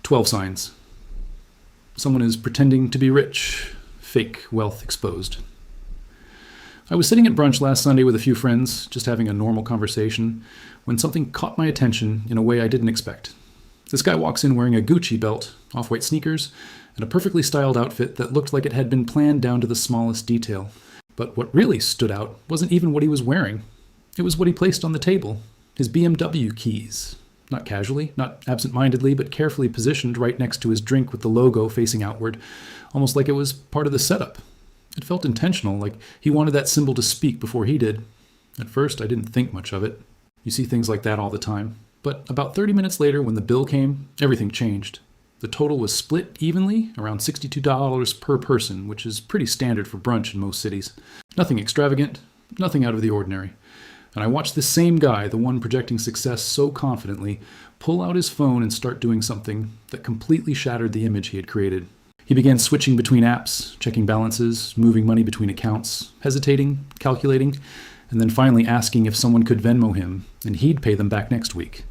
12 signs. Someone is pretending to be rich. Fake wealth exposed. I was sitting at brunch last Sunday with a few friends, just having a normal conversation, when something caught my attention in a way I didn't expect. This guy walks in wearing a Gucci belt, off-white sneakers, and a perfectly styled outfit that looked like it had been planned down to the smallest detail. But what really stood out wasn't even what he was wearing. It was what he placed on the table. His BMW keys. Not casually, not absent-mindedly, but carefully positioned right next to his drink with the logo facing outward, almost like it was part of the setup. It felt intentional, like he wanted that symbol to speak before he did. At first, I didn't think much of it. You see things like that all the time. But about 30 minutes later, when the bill came, everything changed. The total was split evenly, around $62 per person, which is pretty standard for brunch in most cities. Nothing extravagant, nothing out of the ordinary. And I watched this same guy, the one projecting success so confidently, pull out his phone and start doing something that completely shattered the image he had created. He began switching between apps, checking balances, moving money between accounts, hesitating, calculating, and then finally asking if someone could Venmo him, and he'd pay them back next week.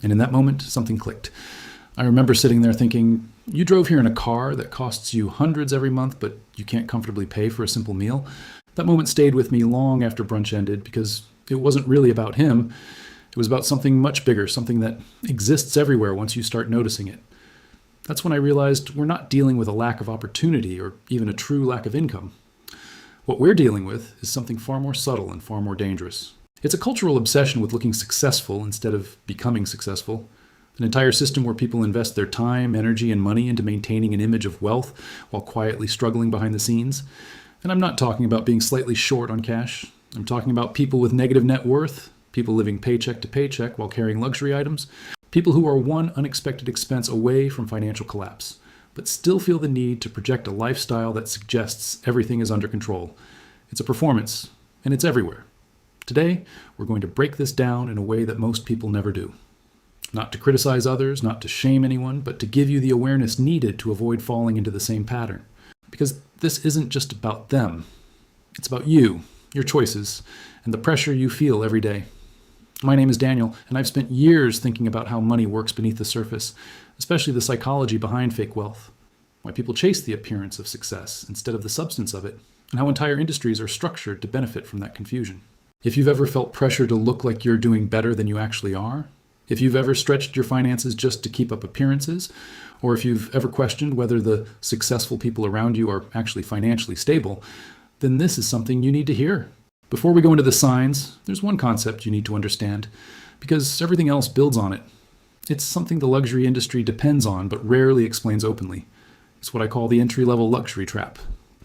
And in that moment, something clicked. I remember sitting there thinking, you drove here in a car that costs you hundreds every month, but you can't comfortably pay for a simple meal. That moment stayed with me long after brunch ended because it wasn't really about him. It was about something much bigger, something that exists everywhere once you start noticing it. That's when I realized we're not dealing with a lack of opportunity or even a true lack of income. What we're dealing with is something far more subtle and far more dangerous. It's a cultural obsession with looking successful instead of becoming successful. An entire system where people invest their time, energy, and money into maintaining an image of wealth while quietly struggling behind the scenes. And I'm not talking about being slightly short on cash. I'm talking about people with negative net worth, people living paycheck to paycheck while carrying luxury items, people who are one unexpected expense away from financial collapse, but still feel the need to project a lifestyle that suggests everything is under control. It's a performance, and it's everywhere. Today, we're going to break this down in a way that most people never do. Not to criticize others, not to shame anyone, but to give you the awareness needed to avoid falling into the same pattern. Because this isn't just about them. It's about you, your choices, and the pressure you feel every day. My name is Daniel, and I've spent years thinking about how money works beneath the surface, especially the psychology behind fake wealth, why people chase the appearance of success instead of the substance of it, and how entire industries are structured to benefit from that confusion. If you've ever felt pressure to look like you're doing better than you actually are, if you've ever stretched your finances just to keep up appearances, or if you've ever questioned whether the successful people around you are actually financially stable, then this is something you need to hear. Before we go into the signs, there's one concept you need to understand, because everything else builds on it. It's something the luxury industry depends on, but rarely explains openly. It's what I call the entry-level luxury trap.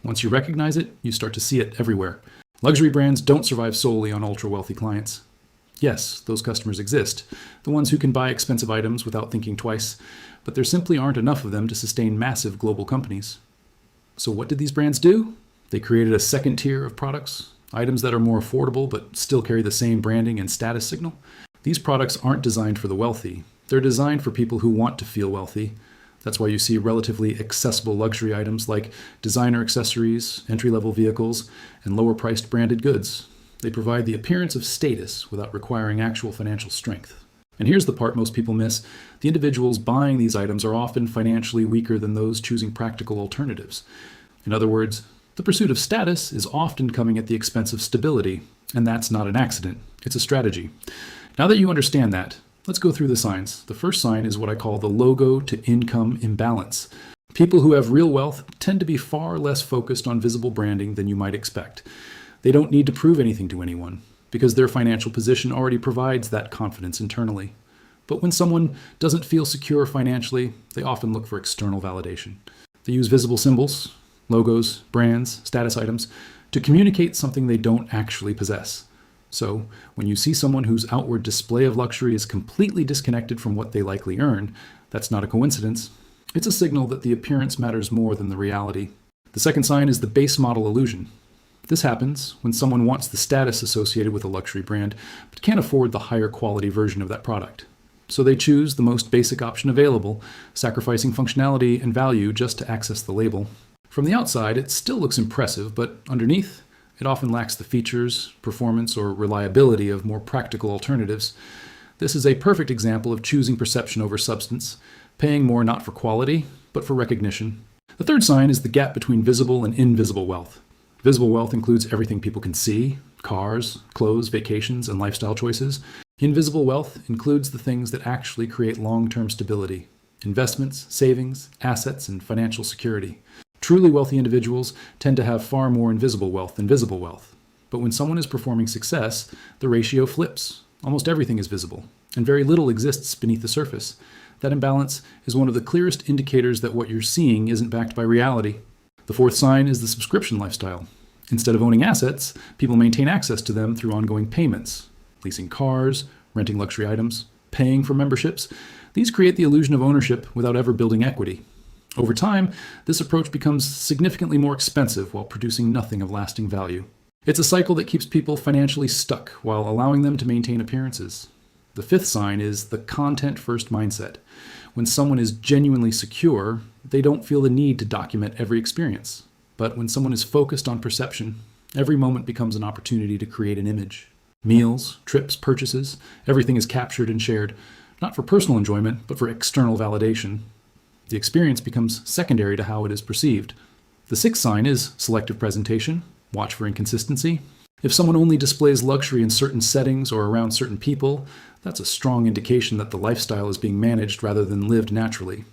Once you recognize it, you start to see it everywhere. Luxury brands don't survive solely on ultra-wealthy clients. Yes, those customers exist, the ones who can buy expensive items without thinking twice, but there simply aren't enough of them to sustain massive global companies. So what did these brands do? They created a second tier of products, items that are more affordable but still carry the same branding and status signal. These products aren't designed for the wealthy. They're designed for people who want to feel wealthy. That's why you see relatively accessible luxury items like designer accessories, entry-level vehicles, and lower-priced branded goods. They provide the appearance of status without requiring actual financial strength. And here's the part most people miss. The individuals buying these items are often financially weaker than those choosing practical alternatives. In other words, the pursuit of status is often coming at the expense of stability, and that's not an accident. It's a strategy. Now that you understand that, let's go through the signs. The first sign is what I call the logo to income imbalance. People who have real wealth tend to be far less focused on visible branding than you might expect. They don't need to prove anything to anyone, because their financial position already provides that confidence internally. But when someone doesn't feel secure financially, they often look for external validation. They use visible symbols, logos, brands, status items, to communicate something they don't actually possess. So, when you see someone whose outward display of luxury is completely disconnected from what they likely earn, that's not a coincidence. It's a signal that the appearance matters more than the reality. The second sign is the base model illusion. This happens when someone wants the status associated with a luxury brand, but can't afford the higher quality version of that product. So they choose the most basic option available, sacrificing functionality and value just to access the label. From the outside, it still looks impressive, but underneath, it often lacks the features, performance, or reliability of more practical alternatives. This is a perfect example of choosing perception over substance, paying more not for quality, but for recognition. The third sign is the gap between visible and invisible wealth. Visible wealth includes everything people can see: cars, clothes, vacations, and lifestyle choices. Invisible wealth includes the things that actually create long-term stability: investments, savings, assets, and financial security. Truly wealthy individuals tend to have far more invisible wealth than visible wealth. But when someone is performing success, the ratio flips. Almost everything is visible, and very little exists beneath the surface. That imbalance is one of the clearest indicators that what you're seeing isn't backed by reality. The fourth sign is the subscription lifestyle. Instead of owning assets, people maintain access to them through ongoing payments: leasing cars, renting luxury items, paying for memberships. These create the illusion of ownership without ever building equity. Over time, this approach becomes significantly more expensive while producing nothing of lasting value. It's a cycle that keeps people financially stuck while allowing them to maintain appearances. The fifth sign is the content-first mindset. When someone is genuinely secure, they don't feel the need to document every experience. But when someone is focused on perception, every moment becomes an opportunity to create an image. Meals, trips, purchases, everything is captured and shared, not for personal enjoyment, but for external validation. The experience becomes secondary to how it is perceived. The sixth sign is selective presentation. Watch for inconsistency. If someone only displays luxury in certain settings or around certain people, that's a strong indication that the lifestyle is being managed rather than lived naturally.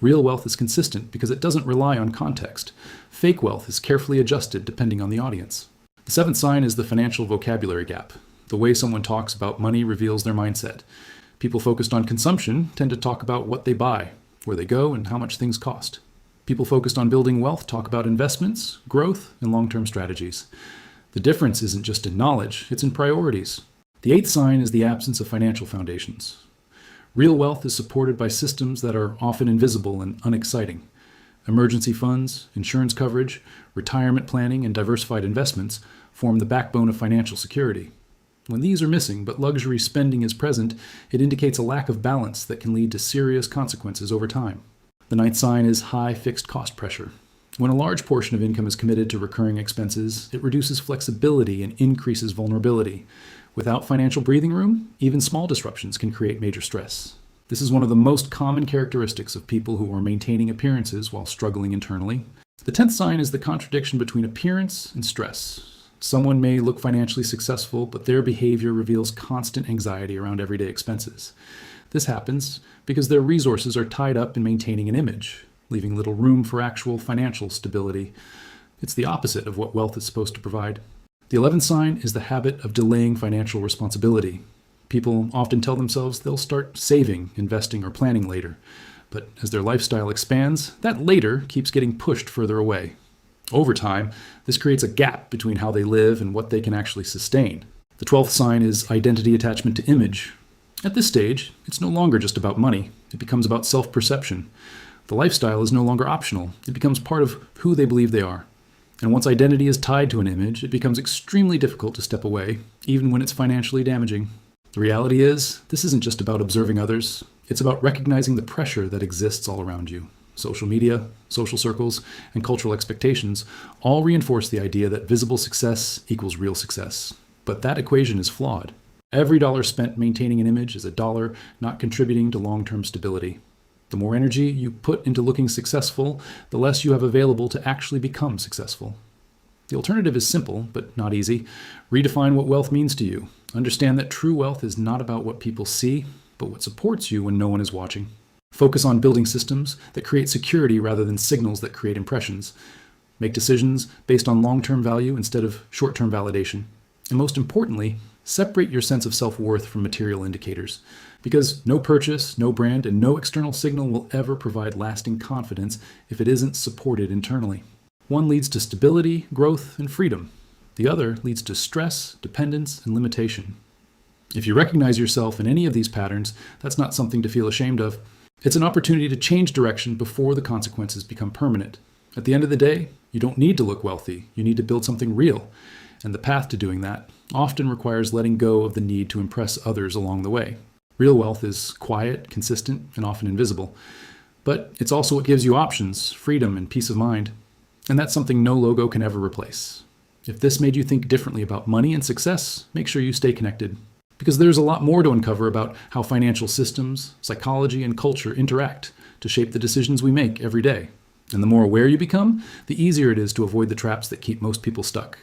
Real wealth is consistent because it doesn't rely on context. Fake wealth is carefully adjusted depending on the audience. The seventh sign is the financial vocabulary gap. The way someone talks about money reveals their mindset. People focused on consumption tend to talk about what they buy, where they go, and how much things cost. People focused on building wealth talk about investments, growth, and long-term strategies. The difference isn't just in knowledge, it's in priorities. The eighth sign is the absence of financial foundations. Real wealth is supported by systems that are often invisible and unexciting. Emergency funds, insurance coverage, retirement planning, and diversified investments form the backbone of financial security. When these are missing, but luxury spending is present, it indicates a lack of balance that can lead to serious consequences over time. The ninth sign is high fixed cost pressure. When a large portion of income is committed to recurring expenses, it reduces flexibility and increases vulnerability. Without financial breathing room, even small disruptions can create major stress. This is one of the most common characteristics of people who are maintaining appearances while struggling internally. The 10th sign is the contradiction between appearance and stress. Someone may look financially successful, but their behavior reveals constant anxiety around everyday expenses. This happens because their resources are tied up in maintaining an image, leaving little room for actual financial stability. It's the opposite of what wealth is supposed to provide. The 11th sign is the habit of delaying financial responsibility. People often tell themselves they'll start saving, investing, or planning later. But as their lifestyle expands, that later keeps getting pushed further away. Over time, this creates a gap between how they live and what they can actually sustain. The 12th sign is identity attachment to image. At this stage, it's no longer just about money. It becomes about self-perception. The lifestyle is no longer optional. It becomes part of who they believe they are. And once identity is tied to an image, it becomes extremely difficult to step away, even when it's financially damaging. The reality is, this isn't just about observing others. It's about recognizing the pressure that exists all around you. Social media, social circles, and cultural expectations all reinforce the idea that visible success equals real success. But that equation is flawed. Every dollar spent maintaining an image is a dollar not contributing to long-term stability. The more energy you put into looking successful, the less you have available to actually become successful. The alternative is simple, but not easy. Redefine what wealth means to you. Understand that true wealth is not about what people see, but what supports you when no one is watching. Focus on building systems that create security rather than signals that create impressions. Make decisions based on long-term value instead of short-term validation. And most importantly, separate your sense of self-worth from material indicators. Because no purchase, no brand, and no external signal will ever provide lasting confidence if it isn't supported internally. One leads to stability, growth, and freedom. The other leads to stress, dependence, and limitation. If you recognize yourself in any of these patterns, that's not something to feel ashamed of. It's an opportunity to change direction before the consequences become permanent. At the end of the day, you don't need to look wealthy. You need to build something real. And the path to doing that often requires letting go of the need to impress others along the way. Real wealth is quiet, consistent, and often invisible. But it's also what gives you options, freedom, and peace of mind. And that's something no logo can ever replace. If this made you think differently about money and success, make sure you stay connected. Because there's a lot more to uncover about how financial systems, psychology, and culture interact to shape the decisions we make every day. And the more aware you become, the easier it is to avoid the traps that keep most people stuck.